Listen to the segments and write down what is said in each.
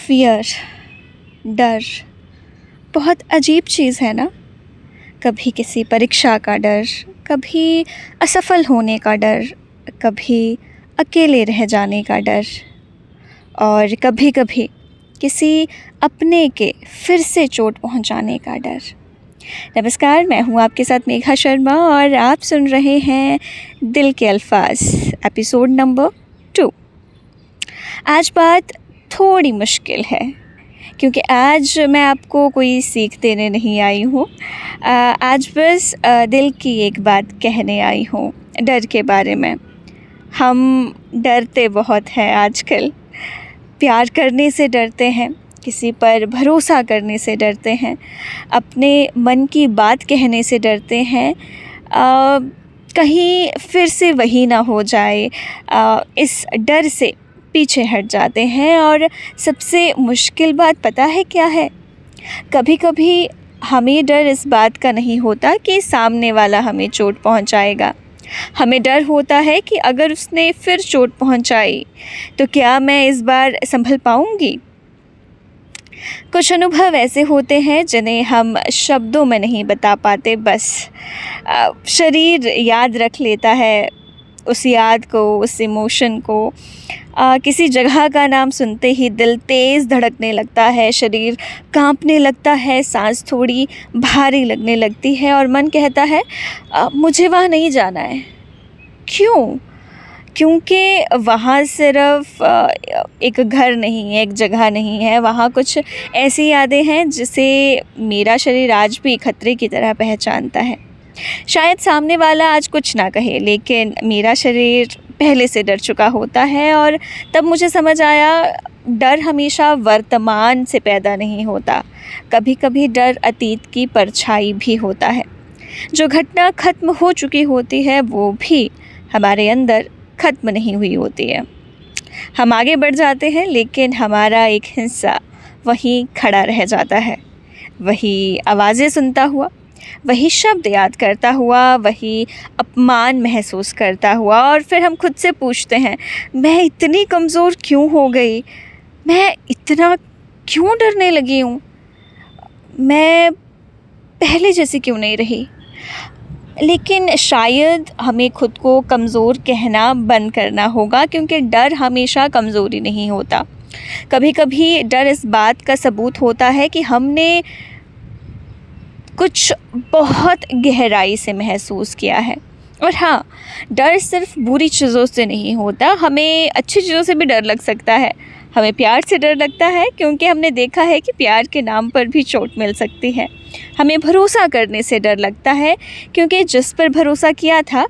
Fear, डर बहुत अजीब चीज़ है ना। कभी किसी परीक्षा का डर, कभी असफल होने का डर, कभी अकेले रह जाने का डर और कभी कभी किसी अपने के फिर से चोट पहुंचाने का डर। नमस्कार, मैं हूं आपके साथ मेघा शर्मा और आप सुन रहे हैं दिल के अल्फाज, एपिसोड नंबर 2। आज बात थोड़ी मुश्किल है क्योंकि आज मैं आपको कोई सीख देने नहीं आई हूँ। आज बस दिल की एक बात कहने आई हूँ, डर के बारे में। हम डरते बहुत हैं आजकल। प्यार करने से डरते हैं, किसी पर भरोसा करने से डरते हैं, अपने मन की बात कहने से डरते हैं, कहीं फिर से वही ना हो जाए, इस डर से पीछे हट जाते हैं। और सबसे मुश्किल बात पता है क्या है? कभी कभी हमें डर इस बात का नहीं होता कि सामने वाला हमें चोट पहुंचाएगा। हमें डर होता है कि अगर उसने फिर चोट पहुंचाई तो क्या मैं इस बार संभल पाऊंगी। कुछ अनुभव ऐसे होते हैं जिन्हें हम शब्दों में नहीं बता पाते, बस शरीर याद रख लेता है उस याद को, उस इमोशन को। किसी जगह का नाम सुनते ही दिल तेज़ धड़कने लगता है, शरीर कांपने लगता है, सांस थोड़ी भारी लगने लगती है और मन कहता है मुझे वहाँ नहीं जाना है। क्यों? क्योंकि वहाँ सिर्फ एक घर नहीं है, एक जगह नहीं है, वहाँ कुछ ऐसी यादें हैं जिसे मेरा शरीर आज भी खतरे की तरह पहचानता है। शायद सामने वाला आज कुछ ना कहे, लेकिन मेरा शरीर पहले से डर चुका होता है। और तब मुझे समझ आया, डर हमेशा वर्तमान से पैदा नहीं होता। कभी कभी डर अतीत की परछाई भी होता है। जो घटना खत्म हो चुकी होती है वो भी हमारे अंदर ख़त्म नहीं हुई होती है। हम आगे बढ़ जाते हैं लेकिन हमारा एक हिस्सा वहीं खड़ा रह जाता है, वही आवाज़ें सुनता हुआ, वही शब्द याद करता हुआ, वही अपमान महसूस करता हुआ। और फिर हम खुद से पूछते हैं, मैं इतनी कमज़ोर क्यों हो गई? मैं इतना क्यों डरने लगी हूँ? मैं पहले जैसी क्यों नहीं रही? लेकिन शायद हमें खुद को कमज़ोर कहना बंद करना होगा, क्योंकि डर हमेशा कमज़ोरी नहीं होता। कभी कभी डर इस बात का सबूत होता है कि हमने कुछ बहुत गहराई से महसूस किया है। और हाँ, डर सिर्फ बुरी चीज़ों से नहीं होता, हमें अच्छी चीज़ों से भी डर लग सकता है। हमें प्यार से डर लगता है क्योंकि हमने देखा है कि प्यार के नाम पर भी चोट मिल सकती है। हमें भरोसा करने से डर लगता है क्योंकि जिस पर भरोसा किया था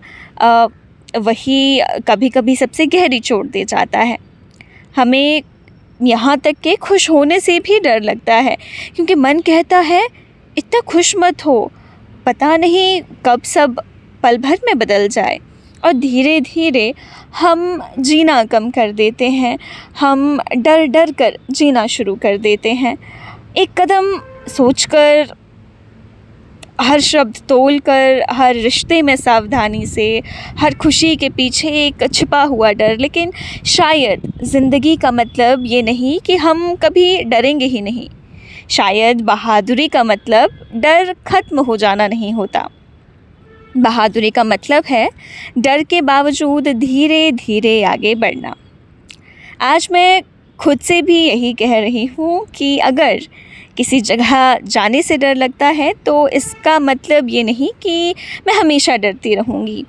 वही कभी कभी सबसे गहरी चोट दे जाता है। हमें यहाँ तक कि खुश होने से भी डर लगता है क्योंकि मन कहता है इतना खुश मत हो, पता नहीं कब सब पल भर में बदल जाए। और धीरे धीरे हम जीना कम कर देते हैं, हम डर डर कर जीना शुरू कर देते हैं। एक कदम सोचकर, हर शब्द तोल कर, हर रिश्ते में सावधानी से, हर खुशी के पीछे एक छिपा हुआ डर। लेकिन शायद ज़िंदगी का मतलब ये नहीं कि हम कभी डरेंगे ही नहीं। शायद बहादुरी का मतलब डर खत्म हो जाना नहीं होता। बहादुरी का मतलब है डर के बावजूद धीरे धीरे आगे बढ़ना। आज मैं खुद से भी यही कह रही हूँ कि अगर किसी जगह जाने से डर लगता है तो इसका मतलब ये नहीं कि मैं हमेशा डरती रहूँगी।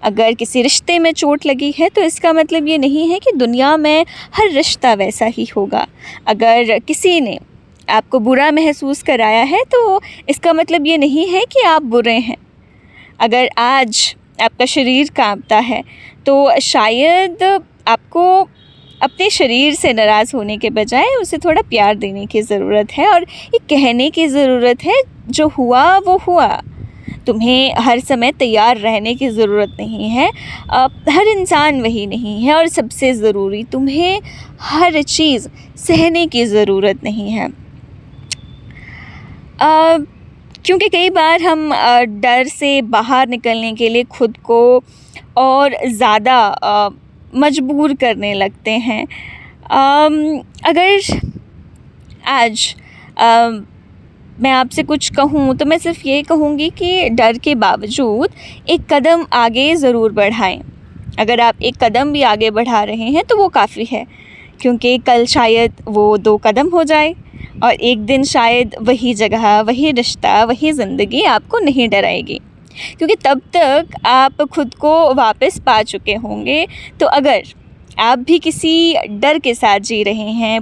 अगर किसी रिश्ते में चोट लगी है तो इसका मतलब ये नहीं है कि दुनिया में हर रिश्ता वैसा ही होगा। अगर किसी ने आपको बुरा महसूस कराया है तो इसका मतलब ये नहीं है कि आप बुरे हैं। अगर आज आपका शरीर कांपता है तो शायद आपको अपने शरीर से नाराज़ होने के बजाय उसे थोड़ा प्यार देने की ज़रूरत है और ये कहने की ज़रूरत है, जो हुआ वो हुआ। तुम्हें हर समय तैयार रहने की ज़रूरत नहीं है। हर इंसान वही नहीं है। और सबसे ज़रूरी, तुम्हें हर चीज़ सहने की ज़रूरत नहीं है। क्योंकि कई बार हम डर से बाहर निकलने के लिए खुद को और ज़्यादा मजबूर करने लगते हैं। अगर आज मैं आपसे कुछ कहूँ तो मैं सिर्फ ये कहूँगी कि डर के बावजूद एक कदम आगे ज़रूर बढ़ाएं। अगर आप एक कदम भी आगे बढ़ा रहे हैं तो वो काफ़ी है, क्योंकि कल शायद वो 2 कदम हो जाए और एक दिन शायद वही जगह, वही रिश्ता, वही ज़िंदगी आपको नहीं डराएगी, क्योंकि तब तक आप खुद को वापस पा चुके होंगे। तो अगर आप भी किसी डर के साथ जी रहे हैं,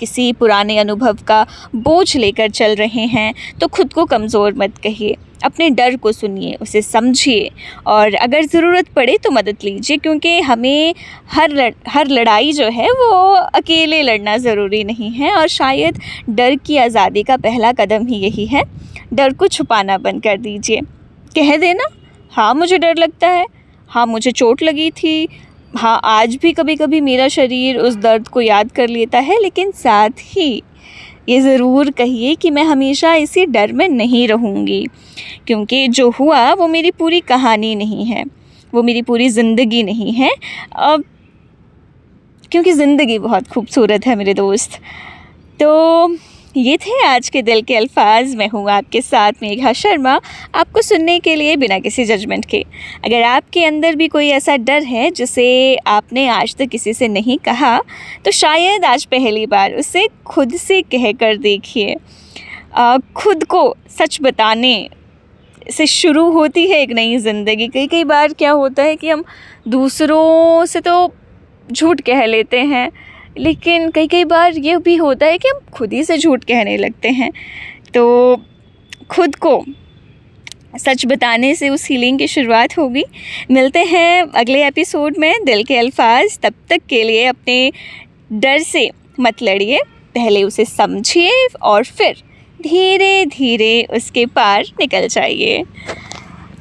किसी पुराने अनुभव का बोझ लेकर चल रहे हैं, तो खुद को कमज़ोर मत कहिए। अपने डर को सुनिए, उसे समझिए और अगर ज़रूरत पड़े तो मदद लीजिए, क्योंकि हमें हर लड़ाई जो है वो अकेले लड़ना ज़रूरी नहीं है। और शायद डर की आज़ादी का पहला कदम ही यही है। डर को छुपाना बंद कर दीजिए। कह देना, हाँ मुझे डर लगता है, हाँ मुझे चोट लगी थी, हाँ आज भी कभी कभी मेरा शरीर उस दर्द को याद कर लेता है, लेकिन साथ ही ये ज़रूर कहिए कि मैं हमेशा इसी डर में नहीं रहूँगी, क्योंकि जो हुआ वो मेरी पूरी कहानी नहीं है, वो मेरी पूरी ज़िंदगी नहीं है। क्योंकि ज़िंदगी बहुत खूबसूरत है मेरे दोस्त। तो ये थे आज के दिल के अल्फाज। मैं हूँ आपके साथ मेघा शर्मा, आपको सुनने के लिए बिना किसी जजमेंट के। अगर आपके अंदर भी कोई ऐसा डर है जिसे आपने आज तक किसी से नहीं कहा, तो शायद आज पहली बार उसे खुद से कह कर देखिए। खुद को सच बताने से शुरू होती है एक नई ज़िंदगी। कई बार क्या होता है कि हम दूसरों से तो झूठ कह लेते हैं, लेकिन कई बार ये भी होता है कि हम खुद ही से झूठ कहने लगते हैं। तो खुद को सच बताने से उस हीलिंग की शुरुआत होगी। मिलते हैं अगले एपिसोड में दिल के अल्फाज। तब तक के लिए अपने डर से मत लड़िए, पहले उसे समझिए और फिर धीरे धीरे उसके पार निकल जाइए।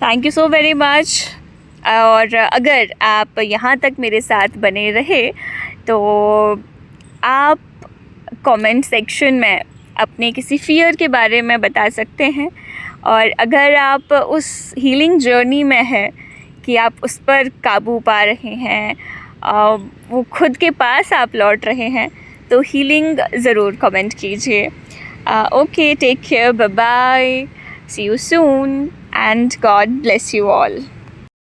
Thank you so very much. और अगर आप यहाँ तक मेरे साथ बने रहे तो आप कमेंट सेक्शन में अपने किसी फ़ियर के बारे में बता सकते हैं। और अगर आप उस हीलिंग जर्नी में हैं कि आप उस पर काबू पा रहे हैं, वो खुद के पास आप लौट रहे हैं, तो हीलिंग ज़रूर कमेंट कीजिए। Okay, take care, bye bye, see you soon and God bless you all.